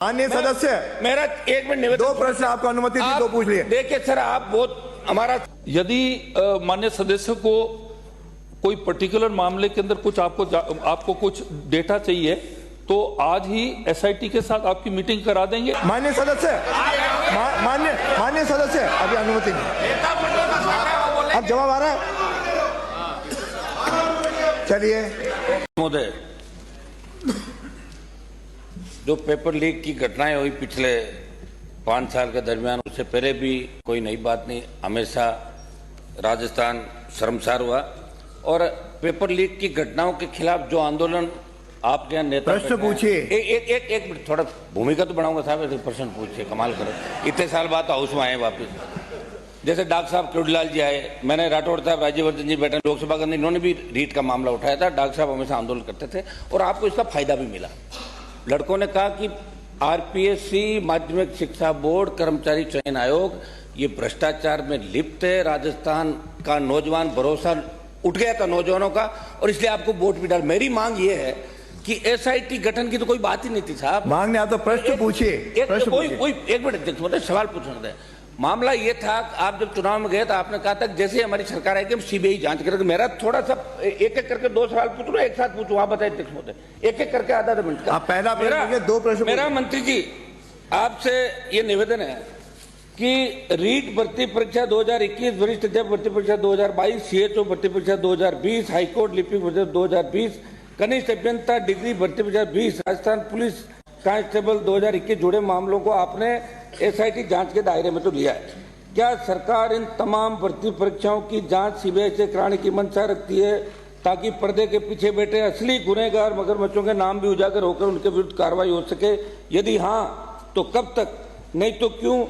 माननीय सदस्य, मेरा एक मिनट निवेदन, 2 प्रश्न आपको अनुमति दी, 2 पूछ लिए। देखिए सर, आप बहुत हमारा, यदि माननीय सदस्य को कोई पर्टिकुलर मामले के अंदर कुछ आपको कुछ डेटा चाहिए तो आज ही एसआईटी के साथ आपकी मीटिंग करा देंगे। माननीय सदस्य, माननीय सदस्य, अभी अनुमति नहीं। अब जवाब आ रहा है? चलिए। महोदय, जो पेपर लीक की घटनाएं हुई पिछले 5 साल के दरमियान, उससे पहले भी कोई नई बात नहीं, हमेशा राजस्थान शर्मसार हुआ। और पेपर लीक की घटनाओं के खिलाफ जो आंदोलन आपके यहाँ नेता, प्रश्न पूछिए। एक मिनट, थोड़ा भूमिका तो बढ़ाऊंगा साहब, प्रश्न पूछिए, कमाल करो, इतने साल बाद हाउस में आए वापिस। जैसे डॉक्टर साहब चौड़लाल जी आए, मैंने राठौड़ साहब, राज्यवर्धन जी बैठे लोकसभा के अंदर, इन्होंने भी रीट का मामला उठाया था। डॉक्टर साहब हमेशा आंदोलन करते थे और आपको इसका फायदा भी मिला। लड़कों ने कहा कि आरपीएससी, माध्यमिक शिक्षा बोर्ड, कर्मचारी चयन आयोग ये भ्रष्टाचार में लिप्त है। राजस्थान का नौजवान, भरोसा उठ गया था नौजवानों का, और इसलिए आपको वोट भी डाल। मेरी मांग ये है कि एसआईटी गठन की तो कोई बात ही नहीं थी साहब। मांग नहीं, आप तो प्रश्न पूछिए। एक मिनट, सवाल पूछना था। मामला ये था, आप जब चुनाव में गए तो आपने कहा था जैसे ही हमारी सरकार आएगी हम सीबीआई जांच करेंगे। मेरा थोड़ा सा एक एक करके 2 सवाल पूछ रहा, एक साथ पूछूं, आप बताइए अध्यक्ष महोदय, एक एक करके आधा मिनट का। आप पहला प्रश्न, 2 प्रश्न। मेरा मंत्री जी आपसे ये निवेदन है कि रीट भर्ती परीक्षा 2021, वरिष्ठ अध्यापक भर्ती परीक्षा 2022, सीएचओ भर्ती परीक्षा 2020, हाईकोर्ट लिपिक भर्ती 2020, कनिष्ठ अभियंता डिग्री भर्ती परीक्षा 20, राजस्थान पुलिस कांस्टेबल 2021 जुड़े मामलों को आपने एसआईटी जांच के दायरे में तो लिया है। क्या सरकार इन तमाम भर्ती परीक्षाओं की जांच सीबीआई से कराने की मंशा रखती है ताकि पर्दे के पीछे बैठे असली गुनहगार मगरमच्छों के नाम भी उजागर होकर उनके विरुद्ध कार्रवाई हो सके? यदि हाँ तो कब तक, नहीं तो क्यों?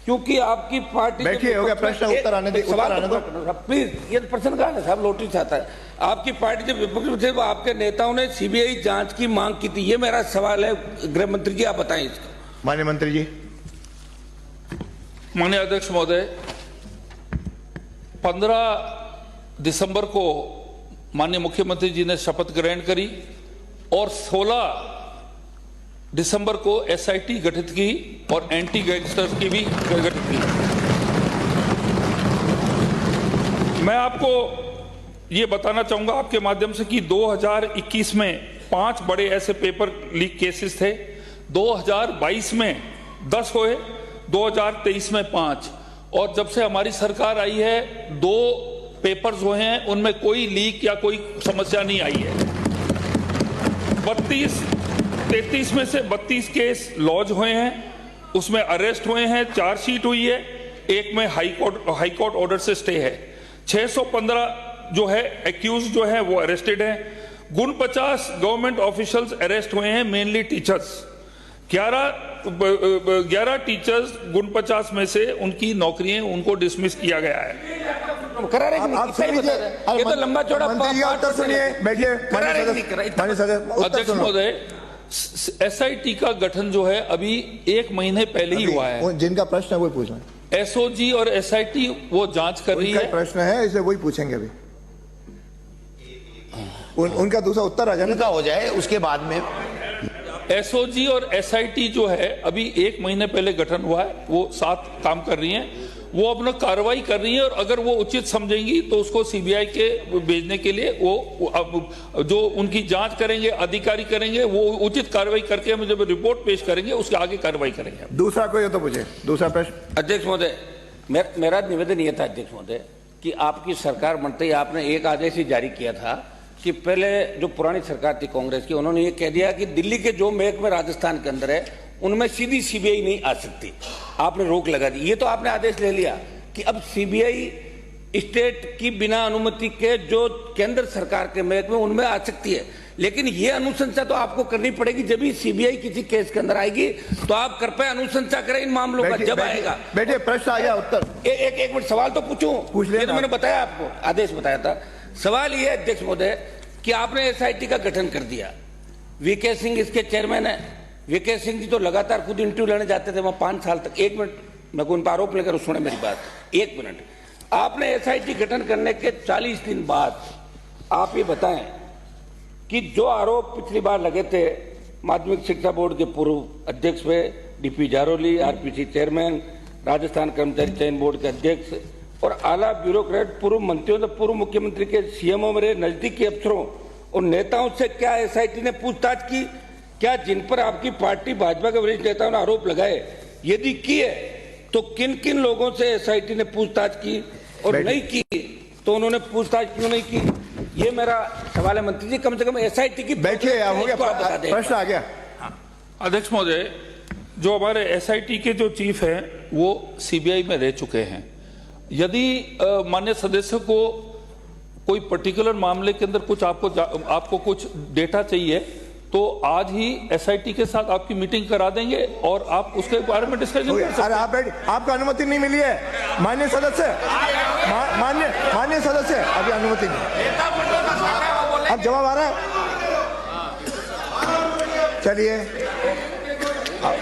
क्योंकि आपकी पार्टी, बैठिए, हो गया प्रश्न, उत्तर आने दो, प्लीज। ये प्रश्न कहा है साहब, नोटिस आता है। आपकी पार्टी जब विपक्ष में थे वो आपके नेताओं ने सीबीआई जांच की मांग की थी। ये मेरा सवाल है गृह मंत्री जी, आप बताएं इसका। माननीय मंत्री जी। माननीय अध्यक्ष महोदय, 15 दिसंबर को माननीय मुख्यमंत्री जी ने शपथ ग्रहण करी और 16 दिसंबर को एसआईटी गठित की और एंटी गैंगस्टर्स की भी गठित की। मैं आपको ये बताना चाहूंगा आपके माध्यम से कि 2021 में 5 बड़े ऐसे पेपर लीक केसेस थे, 2022 में 10 हुए, 2023 में 5, और जब से हमारी सरकार आई है 2 पेपर्स हुए हैं, उनमें कोई लीक या कोई समस्या नहीं आई है। 33 में से 32 केस लॉन्च हुए हैं, उसमें अरेस्ट हुए हैं, चार्जशीट हुई है, एक में हाई कोर्ट ऑर्डर से स्टे है। 615 जो है एक्यूज जो है वो अरेस्टेड हैं। 49 गवर्नमेंट ऑफिशियल्स अरेस्ट हुए हैं, मेनली टीचर्स। 11 टीचर्स 49 में से उनकी नौकरियां उनको डिसमिस किया गया है। ये तो लंबा चौड़ा उत्तर सुनिए, बैठिए। अध्यक्ष महोदय, एसआईटी का गठन जो है अभी 1 महीने पहले ही हुआ है। जिनका प्रश्न है वही पूछ रहे हैं। एसओजी और एसआईटी वो जांच कर रही है। प्रश्न है, इसे वही पूछेंगे अभी। उनका दूसरा उत्तर आ जाए, उनका हो जाए, उसके बाद में। एसओजी और एसआईटी जो है अभी 1 महीने पहले गठन हुआ है, वो साथ काम कर रही हैं, वो अपना कार्रवाई कर रही है, और अगर वो उचित समझेंगी तो उसको सीबीआई के भेजने के लिए वो जो उनकी जांच करेंगे, अधिकारी करेंगे, वो उचित कार्रवाई करके हमें जब रिपोर्ट पेश करेंगे उसके आगे कार्रवाई करेंगे। दूसरा कोई तो पूछे, दूसरा प्रश्न। अध्यक्ष महोदय, मेरा निवेदन यह था अध्यक्ष महोदय कि आपकी सरकार बनते ही आपने एक आदेश ही जारी किया था कि पहले जो पुरानी सरकार थी कांग्रेस की, उन्होंने ये कह दिया कि दिल्ली के जो महकमे राजस्थान के अंदर है उनमें सीधी सीबीआई नहीं आ सकती, आपने रोक लगा दी। ये तो आपने आदेश ले लिया कि अब सीबीआई स्टेट की बिना अनुमति के जो केंद्र सरकार के महकमे उनमें आ सकती है, लेकिन ये अनुशंसा तो आपको करनी पड़ेगी। जब भी सीबीआई किसी केस के अंदर आएगी तो आप कृपया अनुशंसा करें इन मामलों का, जब आएगा। बेटे प्रश्न आया, उत्तर। एक मिनट, सवाल तो पूछूं, ये तो मैंने बताया आपको, आदेश बताया था। सवाल ये अध्यक्ष महोदय कि आपने एसआईटी का गठन कर दिया, वीके सिंह इसके चेयरमैन है। वीके सिंह जी तो लगातार खुद इंटरव्यू लेने जाते थे वहां 5 साल तक। 1 मिनट, मैं उन पर आरोप लेकर सुने मेरी बात, 1 मिनट। आपने एसआईटी गठन करने के 40 दिन बाद आप ये बताएं कि जो आरोप पिछली बार लगे थे माध्यमिक शिक्षा बोर्ड के पूर्व अध्यक्ष हुए, DP Jaroli, RPC chairman, Rajasthan कर्मचारी चयन बोर्ड के अध्यक्ष और आला ब्यूरोक्रेट, पूर्व मंत्रियों ने पूर्व मुख्यमंत्री के सीएमओ मेरे नजदीकी अफसरों और नेताओं से क्या एसआईटी ने पूछताछ की? क्या जिन पर आपकी पार्टी भाजपा के वरिष्ठ नेताओं ने आरोप लगाए, यदि किए तो किन किन लोगों से एसआईटी ने पूछताछ की और नहीं की तो उन्होंने पूछताछ क्यों नहीं की? ये मेरा सवाल है मंत्री जी, कम से कम एसआईटी की बैठिए, हो गया प्रश्न आ गया। अध्यक्ष महोदय, जो हमारे एसआईटी के जो चीफ हैं वो सीबीआई में रह चुके हैं। यदि माननीय सदस्य को कोई पर्टिकुलर मामले के अंदर कुछ आपको कुछ डेटा चाहिए तो आज ही एसआईटी के साथ आपकी मीटिंग करा देंगे और आप उसके बारे में डिस्कशन कर सकते हैं। अरे आप आपको अनुमति नहीं मिली है माननीय सदस्य, माननीय सदस्य, अभी अनुमति नहीं। अब जवाब आ रहा है? चलिए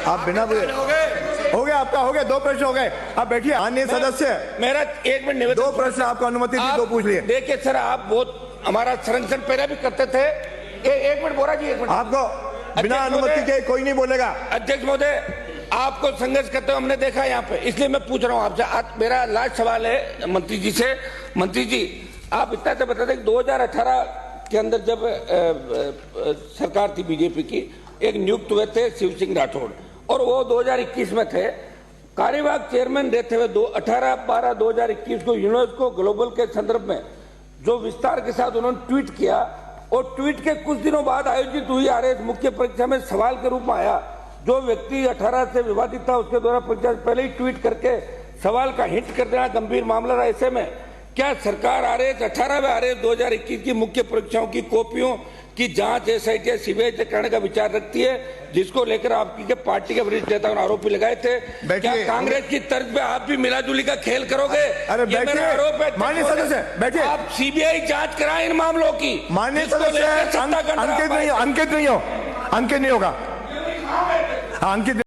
आप बिना हो गया, आपका हो गया, 2 प्रश्न हो गए। आप बैठिए। माननीय सदस्य, मेरा 1 मिनट निवेदन। 2 प्रश्न आपको अनुमति दी, 2 पूछ लिए। देखिए सर, आप बहुत हमारा संरक्षण पहले भी करते थे। 1 मिनट बोरा जी, 1 मिनट। आपको बिना अनुमति के कोई नहीं बोलेगा। अध्यक्ष महोदय, आपको संघर्ष करते हुए हमने देखा यहाँ पे, इसलिए मैं पूछ रहा हूँ आपसे। मेरा लास्ट सवाल है मंत्री जी से। मंत्री जी, आप इतना तो बता दें 2018 के अंदर जब सरकार थी बीजेपी की, एक नियुक्त हुए थे शिव सिंह राठौड़ और वो 2021 में थे कार्यवाहक चेयरमैन रहते हुए 18/12/2021 को यूनेस्को ग्लोबल के संदर्भ में जो विस्तार के साथ उन्होंने ट्वीट किया और ट्वीट के कुछ दिनों बाद आयोजित हुई आरएस मुख्य परीक्षा में सवाल के रूप में आया। जो व्यक्ति 18 से विवादित था उसके द्वारा परीक्षा से पहले ही ट्वीट करके सवाल का हिंट कर देना गंभीर मामला रहा। ऐसे में क्या सरकार आरएस 18वें आरएस 2021 की मुख्य परीक्षाओं की कॉपियों की जांच एसआईटी सीबीआई से करने का विचार रखती है, जिसको लेकर आपकी के पार्टी के वरिष्ठ नेताओं ने आरोप भी लगाए थे? क्या कांग्रेस की तर्ज पे आप भी मिलाजुली का खेल करोगे? अरे ये मेरा आरोप है। माननीय सदस्य बैठिए। आप सीबीआई जांच कराएं इन मामलों की। माननीय सदस्य, अंकित नहीं होगा, अंकित